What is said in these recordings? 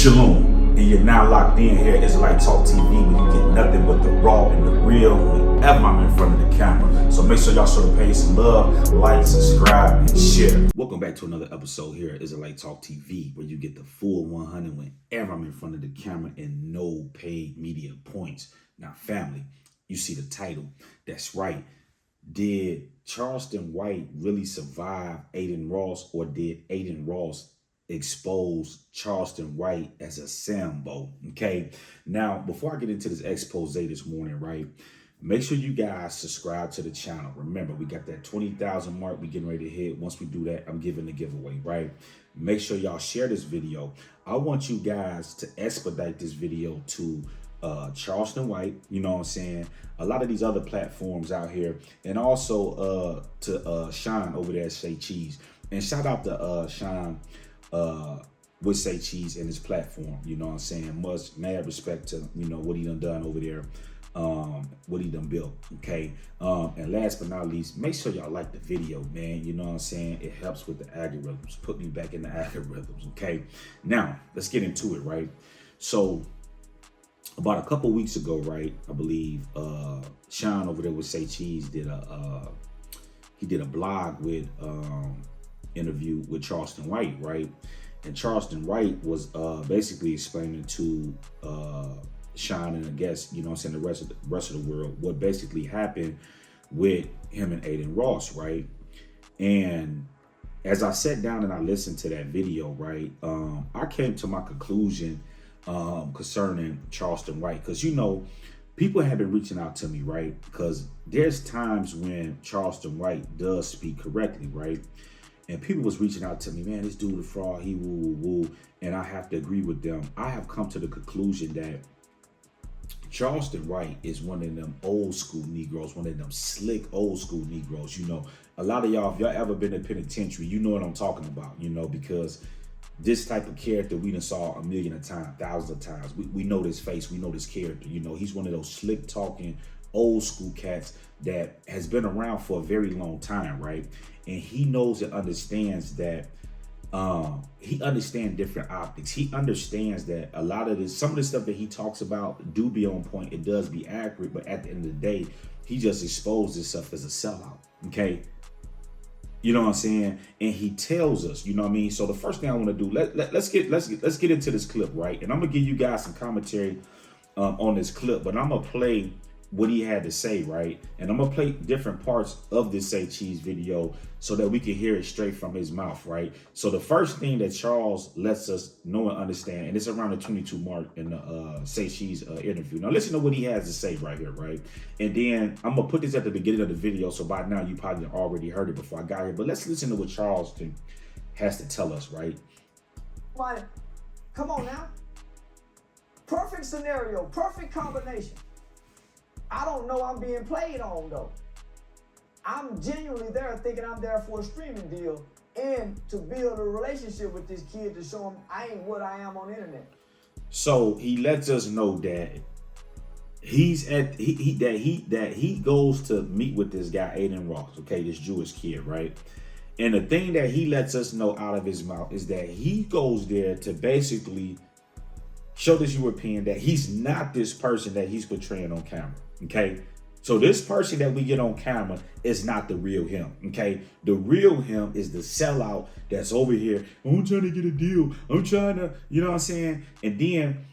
Shalom, and you're now locked in here at Sellout Talk TV, where you get nothing but the raw and the real whenever I'm in front of the camera. So make sure y'all show the page some love, like, subscribe, and share. Welcome back to another episode here at Sellout Talk TV, where you get the full 100 whenever I'm in front of the camera and no paid media points. Now, family, you see the title. That's right. Did Charleston White really survive Adin Ross, or did Adin Ross expose Charleston White as a Sambo? Okay, now before I get into this expose this morning, right, make sure you guys subscribe to the channel. Remember, we got that 20,000 mark we getting ready to hit. Once we do that, I'm giving the giveaway, right? Make sure y'all share this video. I want you guys to expedite this video to Charleston White, you know what I'm saying, a lot of these other platforms out here, and also to Sean over there at Say Cheese. And shout out to Sean with Say Cheese and his platform, you know what I'm saying. Much mad respect to, you know, what he done over there, what he done built. Okay, and last but not least, make sure y'all like the video, man. You know what I'm saying, it helps with the algorithms, put me back in the algorithms. Okay, now let's get into it, right? So about a couple weeks ago, right, I believe Sean over there with Say Cheese did a blog with interview with Charleston White, right? And Charleston White was basically explaining to Sean and I guess, you know what I'm saying, the rest of the world what basically happened with him and Adin Ross, right? And as I sat down and I listened to that video, right, I came to my conclusion concerning Charleston White, because, you know, people have been reaching out to me, right? Because there's times when Charleston White does speak correctly, right? And people was reaching out to me, man, this dude a fraud, he woo. And I have to agree with them. I have come to the conclusion that Charleston White is one of them old school Negroes, one of them slick old school Negroes. You know, a lot of y'all, if y'all ever been in penitentiary, you know what I'm talking about, you know, because this type of character we done saw a million of times, thousands of times. We know this face, we know this character. You know, he's one of those slick talking old school cats that has been around for a very long time, right? And he knows and understands that he understands different optics. He understands that a lot of this, some of the stuff that he talks about do be on point. It does be accurate, but at the end of the day, he just exposed himself as a sellout. Okay. You know what I'm saying? And he tells us, you know what I mean? So the first thing I want to do, let's get into this clip, right? And I'm gonna give you guys some commentary on this clip, but I'm gonna play what he had to say, right? And I'm gonna play different parts of this Say Cheese video so that we can hear it straight from his mouth, right? So the first thing that Charles lets us know and understand, and it's around the 22 mark in the Say Cheese interview. Now listen to what he has to say right here, right? And then I'm gonna put this at the beginning of the video, so by now you probably already heard it before I got here, but let's listen to what Charleston has to tell us, right? Come on now. Perfect scenario, perfect combination. I don't know I'm being played on though. I'm genuinely there thinking I'm there for a streaming deal and to build a relationship with this kid to show him I ain't what I am on the internet. So he lets us know that he's at he goes to meet with this guy Adin Ross, okay, this Jewish kid, right? And the thing that he lets us know out of his mouth is that he goes there to basically show this European that he's not this person that he's portraying on camera. Okay, so this person that we get on camera is not the real him. Okay, the real him is the sellout that's over here. I'm trying to get a deal. I'm trying to, you know what I'm saying? And then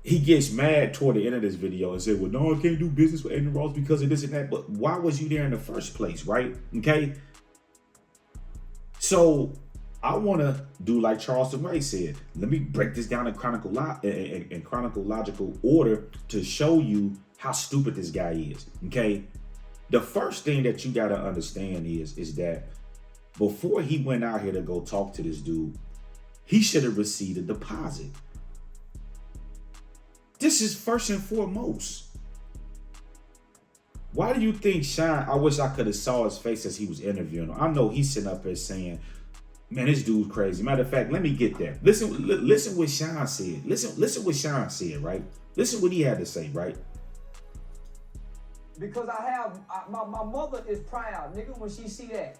he gets mad toward the end of this video and said, well, no, I can't do business with Adin Ross because of this and that. But why was you there in the first place, right? Okay, so I want to do like Charleston White said. Let me break this down in chronological order to show you how stupid this guy is. Okay, the first thing that you got to understand is that before he went out here to go talk to this dude, he should have received a deposit. This is first and foremost. Why do you think Sean? I wish I could have saw his face as he was interviewing him. I know he's sitting up here saying, man, this dude's crazy. Matter of fact, let me get there. Listen what Sean said. Listen what Sean said, right? Listen what he had to say, right? Because my mother is proud, nigga, when she see that.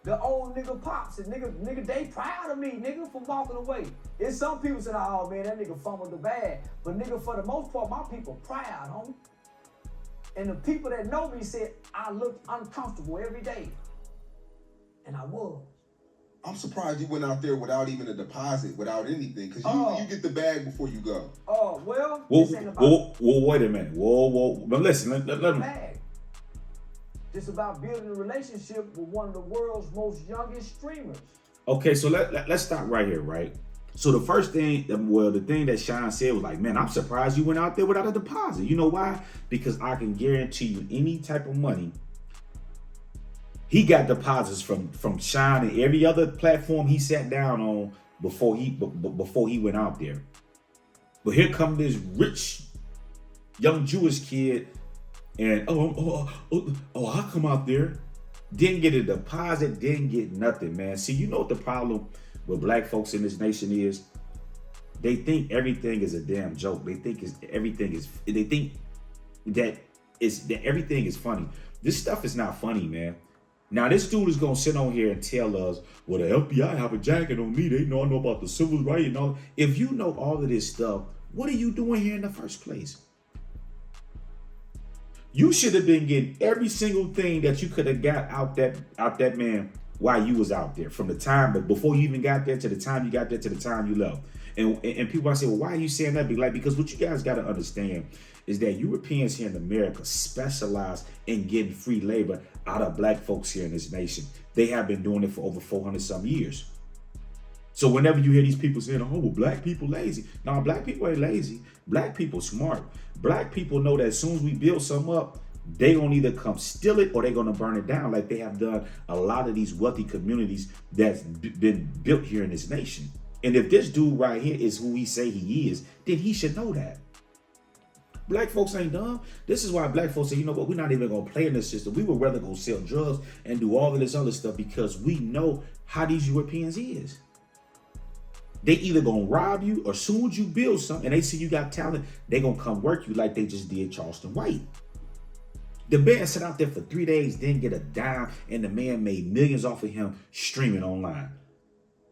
The old nigga pops and nigga, they proud of me, nigga, for walking away. It's some people say, oh man, that nigga fumbled the bag. But nigga, for the most part, my people proud, homie. And the people that know me said I looked uncomfortable every day. And I was. I'm surprised you went out there without even a deposit, without anything, because you get the bag before you go. Oh, well, this ain't about... Whoa, wait a minute. Whoa. But listen, let me... It's about building a relationship with one of the world's most youngest streamers. Okay, so let's stop right here, right? So the first thing, the thing that Sean said was like, man, I'm surprised you went out there without a deposit. You know why? Because I can guarantee you any type of money. He got deposits from Sean and every other platform he sat down on before he went out there. But here come this rich young Jewish kid, and I come out there, didn't get a deposit, didn't get nothing, man. See, you know what the problem with black folks in this nation is? They think everything is a damn joke. They think everything is funny. This stuff is not funny, man. Now, this dude is going to sit on here and tell us, well, the FBI have a jacket on me. They know I know about the civil rights and all. If you know all of this stuff, what are you doing here in the first place? You should have been getting every single thing that you could have got out that man while you was out there, from the time, but before you even got there to the time you got there to the time you left. And people say, well, why are you saying that? Because what you guys got to understand is that Europeans here in America specialize in getting free labor out of black folks here in this nation. They have been doing it for over 400 some years. So whenever you hear these people saying, oh, well, black people lazy. No, black people ain't lazy. Black people smart. Black people know that as soon as we build something up, they gonna either come steal it or they gonna burn it down, like they have done a lot of these wealthy communities that's been built here in this nation. And if this dude right here is who he say he is, then he should know that. Black folks ain't dumb. This is why black folks say, you know what, we're not even gonna play in this system. We would rather go sell drugs and do all of this other stuff because we know how these Europeans is. They either gonna rob you, or as soon as you build something and they see you got talent, they gonna come work you like they just did Charleston White. The man sat out there for 3 days, didn't get a dime, and the man made millions off of him streaming online.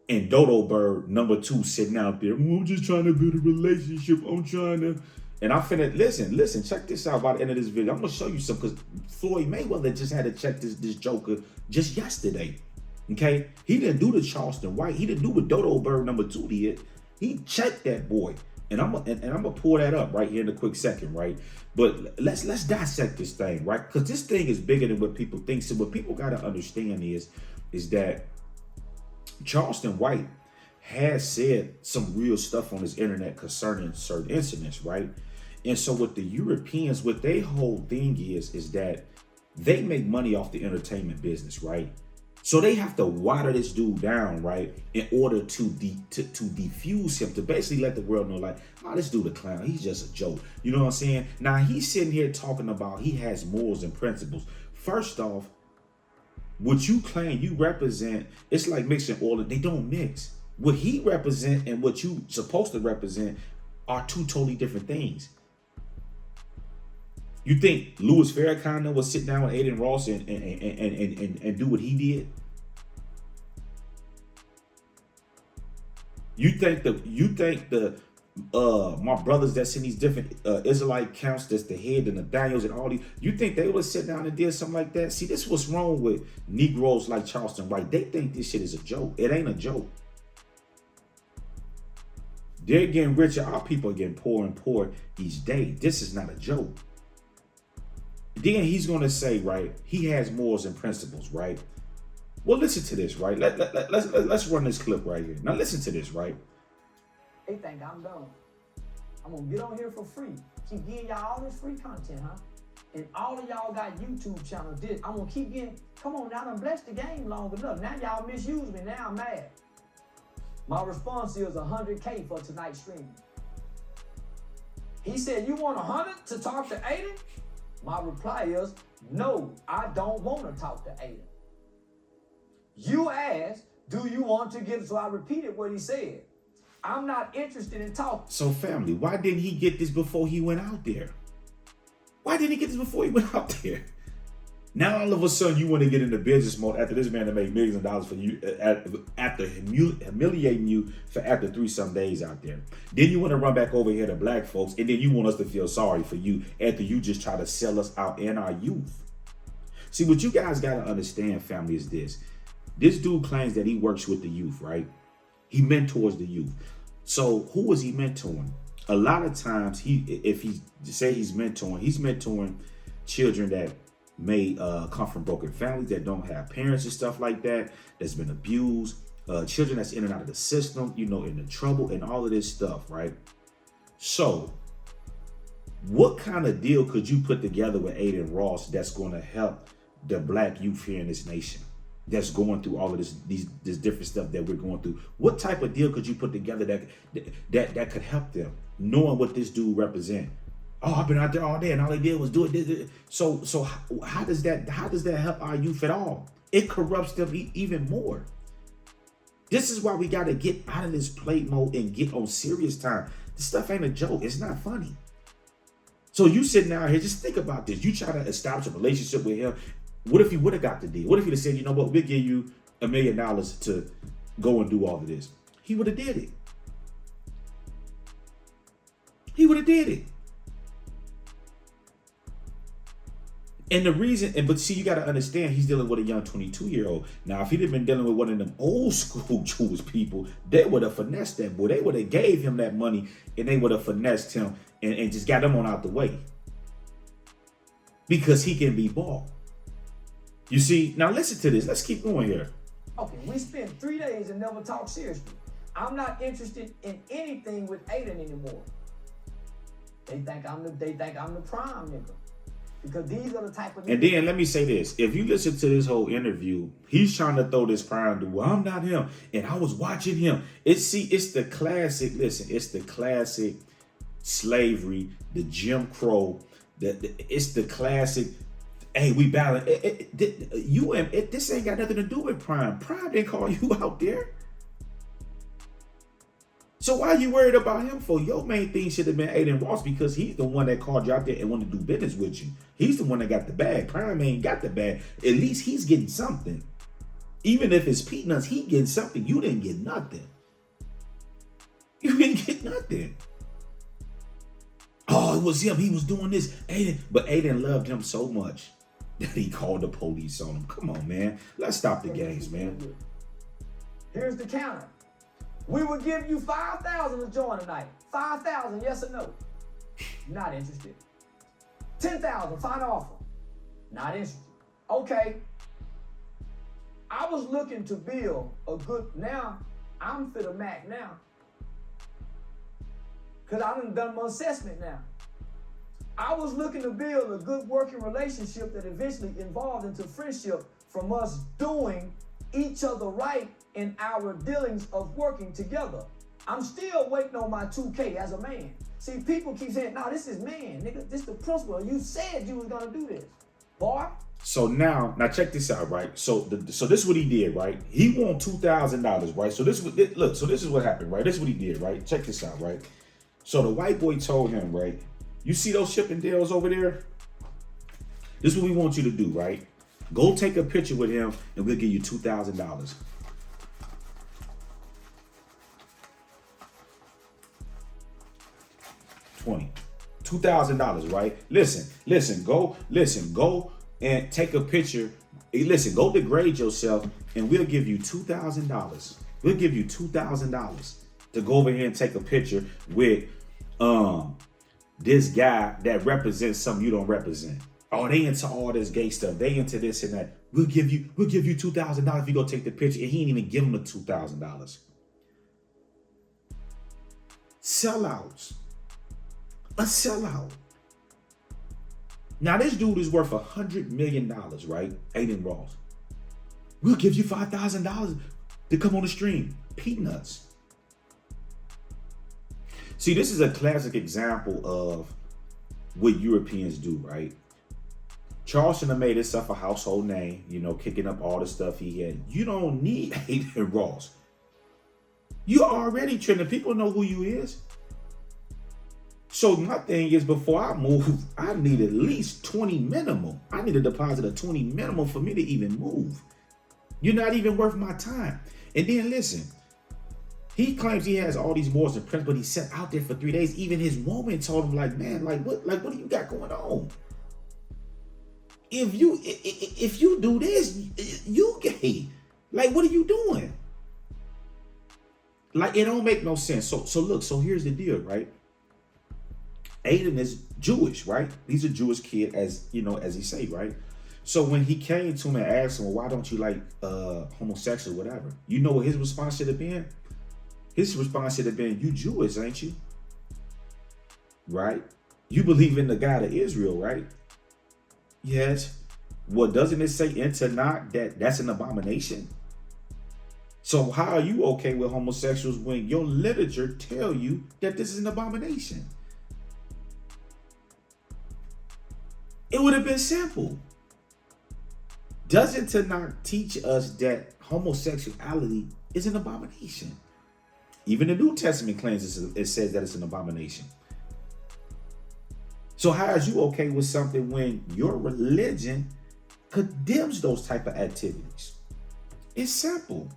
And Dodo Bird, number 2, sitting out there, I'm just trying to build a relationship. I'm trying to... And I'm finna, listen, check this out by the end of this video. I'm gonna show you something, because Floyd Mayweather just had to check this joker just yesterday. Okay? He didn't do the Charleston White. He didn't do what Dodo Bird number 2 did. He checked that boy. And I'm gonna pull that up right here in a quick second, right? But let's dissect this thing, right? Because this thing is bigger than what people think. So what people gotta understand is that Charleston White has said some real stuff on his internet concerning certain incidents, right? And so with the Europeans, what their whole thing is that they make money off the entertainment business, right? So they have to water this dude down, right, in order to defuse him, to basically let the world know, like, oh, this dude a clown. He's just a joke. You know what I'm saying? Now, he's sitting here talking about he has morals and principles. First off, what you claim you represent, it's like mixing oil, and they don't mix. What he represent and what you supposed to represent are two totally different things. You think Louis Farrakhan would sit down with Adin Ross and do what he did? You think my brothers that's in these different Israelite camps, that's the head and the Daniels and all these, you think they would sit down and did something like that? See, this is what's wrong with Negroes like Charleston White. They think this shit is a joke. It ain't a joke. They're getting richer. Our people are getting poorer and poorer each day. This is not a joke. Then he's going to say, right, he has morals and principles, right? Well, listen to this, right? Let's run this clip right here. Now, listen to this, right? They think I'm dumb. I'm going to get on here for free. Keep giving y'all all this free content, huh? And all of y'all got YouTube channels. I'm going to keep getting, come on, now I done blessed the game long enough. Now y'all misuse me. Now I'm mad. My response is 100K for tonight's stream. He said, you want 100 to talk to Adin? My reply is, no, I don't want to talk to Adin. You asked, do you want to get, so I repeated what he said. I'm not interested in talking. So family, why didn't he get this before he went out there? Why didn't he get this before he went out there? Now all of a sudden you want to get into business mode after this man that made millions of dollars for you after humiliating you for after 3-some days out there. Then you want to run back over here to black folks, and then you want us to feel sorry for you after you just try to sell us out in our youth. See, what you guys got to understand, family, is this. This dude claims that he works with the youth, right? He mentors the youth. So who is he mentoring? A lot of times, if he say he's mentoring children that may come from broken families, that don't have parents and stuff like that, that's been abused, children that's in and out of the system, you know, in the trouble and all of this stuff, right? So what kind of deal could you put together with Adin Ross that's going to help the black youth here in this nation that's going through all of this different stuff that we're going through? What type of deal could you put together that could help them, knowing what this dude represent? Oh, I've been out there all day and all they did was do it. So how does that help our youth at all? It corrupts them even more. This is why we got to get out of this play mode and get on serious time. This stuff ain't a joke. It's not funny. So you sitting out here, just think about this. You try to establish a relationship with him. What if he would have got the deal? What if he'd have said, you know what, we'll give you $1 million to go and do all of this? He would have did it. He would have did it. And the reason, but see, you got to understand, he's dealing with a young 22-year-old. Now, if he'd have been dealing with one of them old school Jewish people, they would have finessed that boy. They would have gave him that money and they would have finessed him and just got him on out the way. Because he can be bought. You see, now listen to this. Let's keep going here. Okay, we spent 3 days and never talked seriously. I'm not interested in anything with Adin anymore. They think I'm the prime nigga. Because these are the type of niggas. And then let me say this. If you listen to this whole interview, he's trying to throw this prime to, well, I'm not him. And I was watching him. It's the classic, listen, it's the classic slavery, the Jim Crow, it's the classic, hey, we balance. This ain't got nothing to do with Prime. Prime didn't call you out there. So why are you worried about him for? Your main thing should have been Adin Ross, because he's the one that called you out there and wanted to do business with you. He's the one that got the bag. Prime ain't got the bag. At least he's getting something. Even if it's peanuts, he getting something. You didn't get nothing. You didn't get nothing. Oh, it was him. He was doing this. Adin. But Adin loved him so much that he called the police on him. Come on, man. Let's stop the games, man. Here's the counter. We will give you 5,000 to join tonight. 5,000, yes or no? Not interested. 10,000, final offer. Not interested. Okay. I was looking to build a good, now I'm for the Mac now. Because I done my assessment now. I was looking to build a good working relationship that eventually evolved into friendship from us doing each other right in our dealings of working together. I'm still waiting on my 2K as a man. See, people keep saying, no, this is man, nigga. This the principle. You said you was gonna do this, boy. So now check this out, right? So this is what he did, right? He won $2,000, right? So this is what happened, right? This is what he did, right? Check this out, right? So the white boy told him, right? You see those shipping deals over there? This is what we want you to do, right? Go take a picture with him and we'll give you $2,000. $2,000, right? Listen, go and take a picture. Hey, listen, go degrade yourself and we'll give you $2,000. We'll give you $2,000 to go over here and take a picture with this guy that represents something you don't represent. Oh, they into all this gay stuff. They into this and that. We'll give you $2,000 if you go take the picture. And he didn't even give him the $2,000. Sellouts. A sellout. Now this dude is worth $100 million, right? Adin Ross. We'll give you $5,000 to come on the stream. Peanuts. See, this is a classic example of what Europeans do, right? Charleston have made himself a household name, you know, kicking up all the stuff he had. You don't need Adin Ross. You're already trending. People know who you is. So my thing is, before I move, I need at least 20 minimum. I need a deposit of 20 minimum for me to even move. You're not even worth my time. And then listen, he claims he has all these morals and principles, but he sat out there for 3 days. Even his woman told him, like, man, what do you got going on? If you do this, you gay. Like, what are you doing? Like, it don't make no sense. So look, so here's the deal, right? Adin is Jewish, right? He's a Jewish kid, as you know, as he say, right? So when he came to him and asked him, well, why don't you like homosexual, whatever? You know what his response should have been? His response should have been, you Jewish, ain't you? Right? You believe in the God of Israel, right? Yes. Well, doesn't it say in Tanakh that's an abomination? So how are you okay with homosexuals when your literature tell you that this is an abomination? It would have been simple. Doesn't Tanakh teach us that homosexuality is an abomination? Even the New Testament claims it says that it's an abomination. So how is you okay with something when your religion condemns those type of activities? It's simple.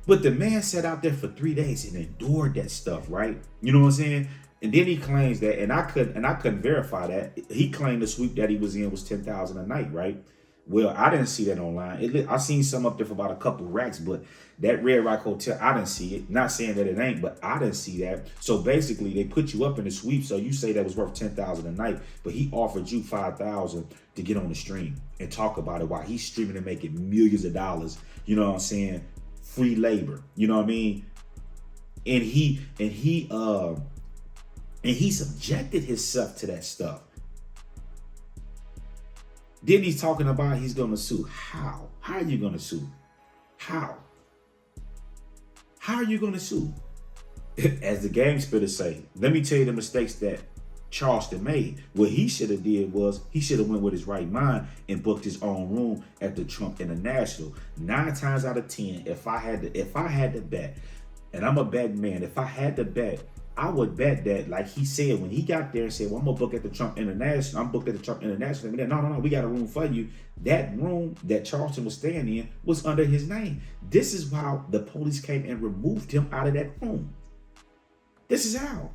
But the man sat out there for 3 days and endured that stuff, right? You know what I'm saying? And then he claims that, and I couldn't verify that. He claimed the sweep that he was in was $10,000 a night, right? Well, I didn't see that online. I seen some up there for about a couple racks, but that Red Rock Hotel, I didn't see it. Not saying that it ain't, but I didn't see that. So basically, they put you up in the sweep. So you say that was worth $10,000 a night, but he offered you $5,000 to get on the stream and talk about it while he's streaming and making millions of dollars. You know what I'm saying? Free labor. You know what I mean? And he subjected himself to that stuff. Then he's talking about he's going to sue. How? How are you going to sue? How? How are you going to sue? As the game spitters say, let me tell you the mistakes that Charleston made. What he should have did was he should have went with his right mind and booked his own room at the Trump International. 9 times out of 10, if I had to bet, and I'm a betting man, if I had to bet, I would bet that, like he said, when he got there and said, well, I'm going to book at the Trump International. I'm booked at the Trump International. No, we got a room for you. That room that Charleston was staying in was under his name. This is how the police came and removed him out of that room. This is how.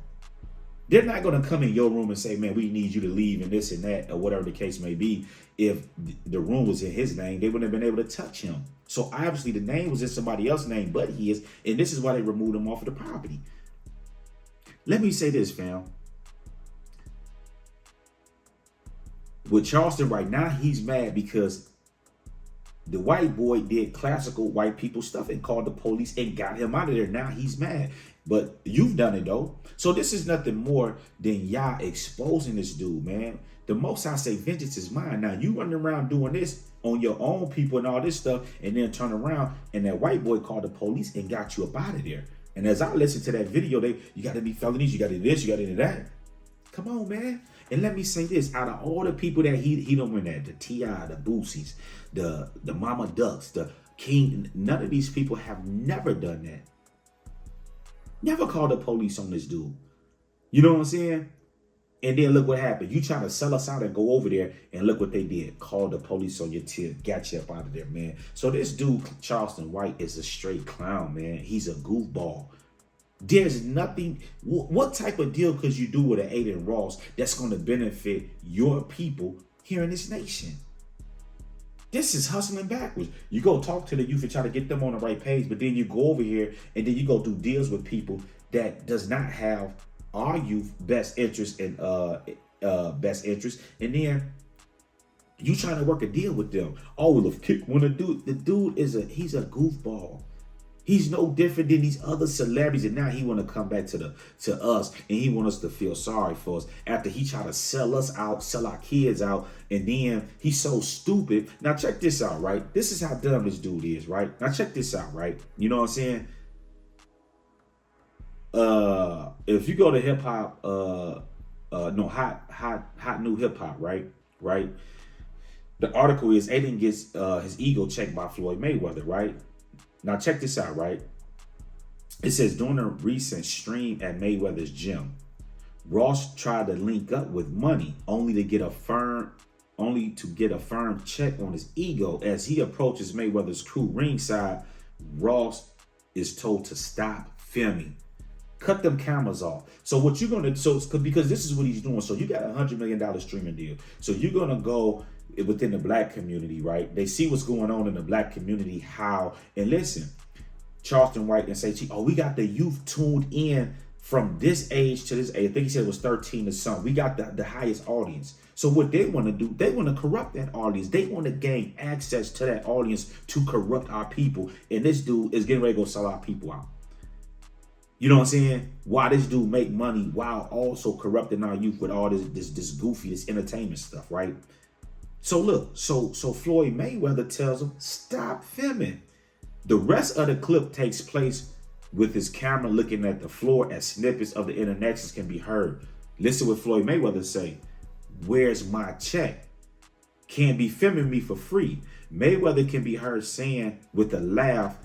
They're not going to come in your room and say, man, we need you to leave and this and that, or whatever the case may be. If the room was in his name, they wouldn't have been able to touch him. So obviously the name was in somebody else's name but his, and this is why they removed him off of the property. Let me say this, fam. With Charleston right now, he's mad because the white boy did classical white people stuff and called the police and got him out of there. Now he's mad. But you've done it, though. So this is nothing more than y'all exposing this dude, man. The most I say, vengeance is mine. Now, you running around doing this on your own people and all this stuff, and then turn around and that white boy called the police and got you up out of there. And as I listen to that video, you got to be felonies, you got to do this, you got to do that. Come on, man. And let me say this, out of all the people that he don't win at, the T.I., the Boosies, the Mama Ducks, the King, none of these people have never done that. Never called the police on this dude. You know what I'm saying? And then look what happened. You try to sell us out and go over there, and look what they did. Called the police on your tail, got you up out of there, man. So this dude, Charleston White, is a straight clown, man. He's a goofball. There's nothing. What type of deal could you do with an Adin Ross that's going to benefit your people here in this nation? This is hustling backwards. You go talk to the youth and try to get them on the right page, but then you go over here and then you go do deals with people that does not have our youth best interest and and then you trying to work a deal with them. Oh, well, if Kick wanna do it, the dude he's a goofball. He's no different than these other celebrities, and now he want to come back to us, and he want us to feel sorry for us after he tried to sell us out, sell our kids out, and then he's so stupid. Now check this out, right? This is how dumb this dude is, right? Now check this out, right? You know what I'm saying? If you go to hip hop, hot new hip hop, right? The article is Adin gets his ego checked by Floyd Mayweather, right? Now check this out, right? It says during a recent stream at Mayweather's gym, Ross tried to link up with Money only to get a firm check on his ego. As he approaches Mayweather's crew ringside, Ross is told to stop filming. Cut them cameras off. So what you're gonna because this is what he's doing. So you got $100 million streaming deal. So you're gonna go within the black community, right? They see what's going on in the black community, how, and listen, Charleston White and say, oh, we got the youth tuned in from this age to this age. I think he said it was 13 or something. We got the highest audience. So what they want to do, they want to corrupt that audience. They want to gain access to that audience to corrupt our people. And this dude is getting ready to go sell our people out. You know what I'm saying? Why this dude make money while also corrupting our youth with all this goofy, this entertainment stuff, right? So look, so Floyd Mayweather tells him, stop filming. The rest of the clip takes place with his camera looking at the floor as snippets of the interactions can be heard. Listen what Floyd Mayweather say. Where's my check? Can't be filming me for free. Mayweather can be heard saying with a laugh.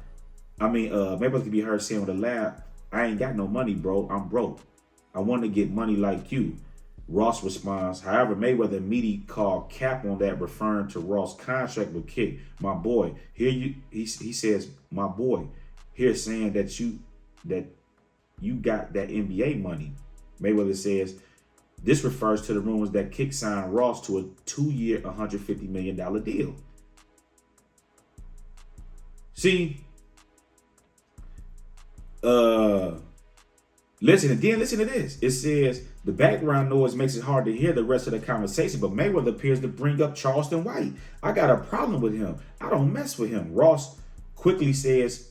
Mayweather can be heard saying with a laugh, I ain't got no money, bro. I'm broke. I want to get money like you. Ross responds, however, Mayweather immediately called cap on that, referring to Ross' contract with Kick. My boy, he says, my boy, here saying that you got that NBA money. Mayweather says, this refers to the rumors that Kick signed Ross to a 2-year, $150 million deal. See, listen to this. It says the background noise makes it hard to hear the rest of the conversation, but Mayweather appears to bring up Charleston White. I got a problem with him. I don't mess with him. Ross quickly says,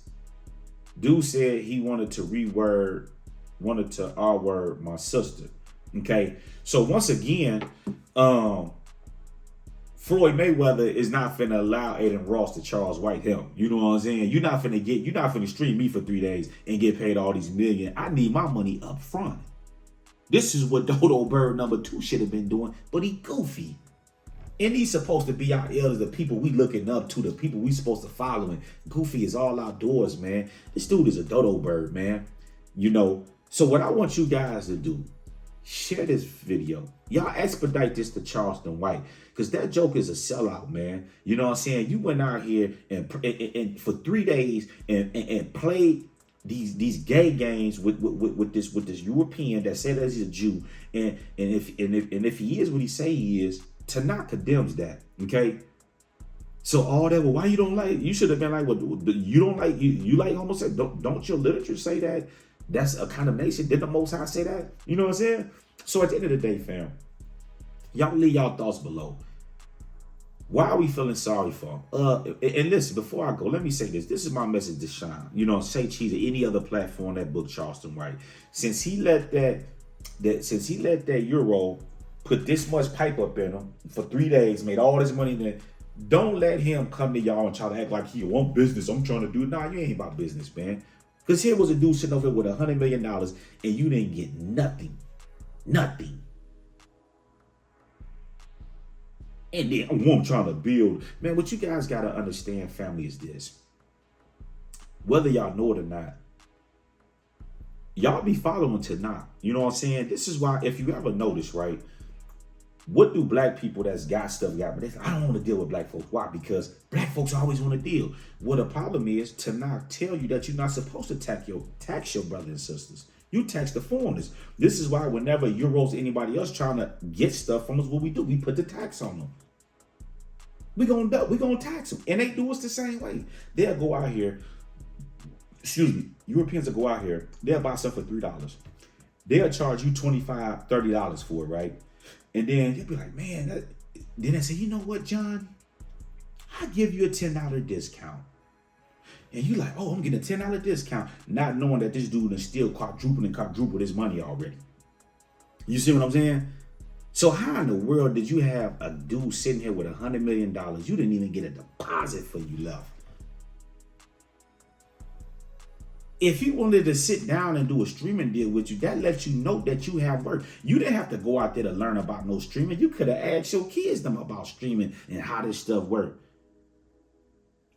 dude said he wanted to R-word my sister. Okay, so once again, Floyd Mayweather is not finna allow Adin Ross to Charles White him. You know what I'm saying? You're not finna stream me for 3 days and get paid all these millions. I need my money up front. This is what Dodo Bird #2 should have been doing, but he goofy. And he's supposed to be out elders, the people we looking up to, the people we supposed to follow. And Goofy is all outdoors, man. This dude is a Dodo Bird, man. You know, so what I want you guys to do, share this video. Y'all expedite this to Charleston White, because that joke is a sellout, man. You know what I'm saying? You went out here and for 3 days and played these gay games with this European that said that he's a Jew, and if he is what he say he is, Tanakh condemns that. Okay. So all that, well, why you don't like? You should have been like, well, you don't like you like homosexual? Don't your literature say that? That's a condemnation. Did the Most High say that? You know what I'm saying? So at the end of the day, fam, y'all leave y'all thoughts below. Why are we feeling sorry for him? And listen, before I go, let me say this. This is my message to Sean. You know, say cheese or any other platform that booked Charleston White. Since he let that Euro put this much pipe up in him for 3 days, made all this money, then don't let him come to y'all and try to act like he want business. I'm trying to do it. Nah, you ain't about business, man. Because here was a dude sitting over here with $100 million and you didn't get nothing. Nothing. And then I'm trying to build. Man, what you guys got to understand, family, is this. Whether y'all know it or not, y'all be following Tanakh. You know what I'm saying? This is why, if you ever notice, right, what do black people that's got stuff got? But I don't want to deal with black folks. Why? Because black folks always want to deal. Well, the problem is Tanakh tell you that you're not supposed to tax your brothers and sisters. You tax the foreigners. This is why whenever Euros or anybody else trying to get stuff from us, what we do, we put the tax on them. We gonna tax them. And they do us the same way. They'll go out here, Europeans will go out here, they'll buy stuff for $3. They'll charge you $25, $30 for it, right? And then you'll be like, man, then they say, you know what, John? I'll give you a $10 discount. And you like, oh, I'm getting a $10 discount, not knowing that this dude is still quadrupled his money already. You see what I'm saying? So how in the world did you have a dude sitting here with $100 million? You didn't even get a deposit for you left. If he wanted to sit down and do a streaming deal with you, that lets you know that you have work. You didn't have to go out there to learn about no streaming. You could have asked your kids them about streaming and how this stuff works.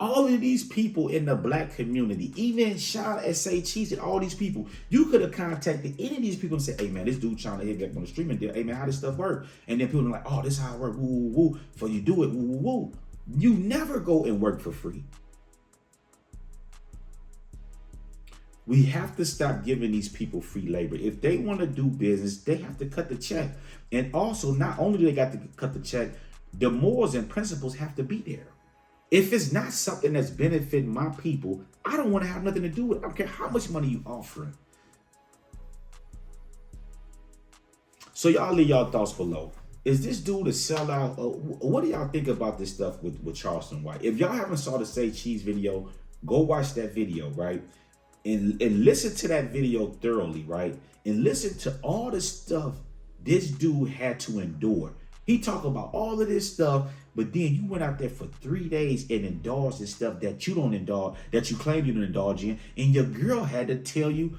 All of these people in the black community, even Sean S.A. Cheese and all these people, you could have contacted any of these people and said, hey man, this dude trying to hit back on the streaming deal. Hey man, how this stuff work? And then people are like, oh, this is how it work. Woo, woo, woo. For you do it, woo, woo, woo. You never go and work for free. We have to stop giving these people free labor. If they want to do business, they have to cut the check. And also, not only do they got to cut the check, the morals and principles have to be there. If it's not something that's benefiting my people, I don't want to have nothing to do with it. I don't care how much money you offering. So y'all leave y'all thoughts below. Is this dude a sellout? What do y'all think about this stuff with Charleston White? If y'all haven't saw the Say Cheese video, go watch that video, right? And listen to that video thoroughly, right? And listen to all the stuff this dude had to endure. He talked about all of this stuff, but then you went out there for 3 days and indulged in stuff that you don't indulge, that you claim you don't indulge in, and your girl had to tell you,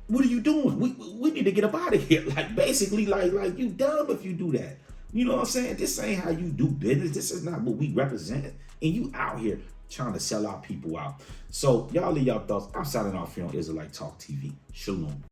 what are you doing? We need to get up out of here. Like, basically, like you dumb if you do that. You know what I'm saying? This ain't how you do business. This is not what we represent. And you out here trying to sell our people out. So y'all leave y'all thoughts. I'm signing off here on Israelite Talk TV. Shalom.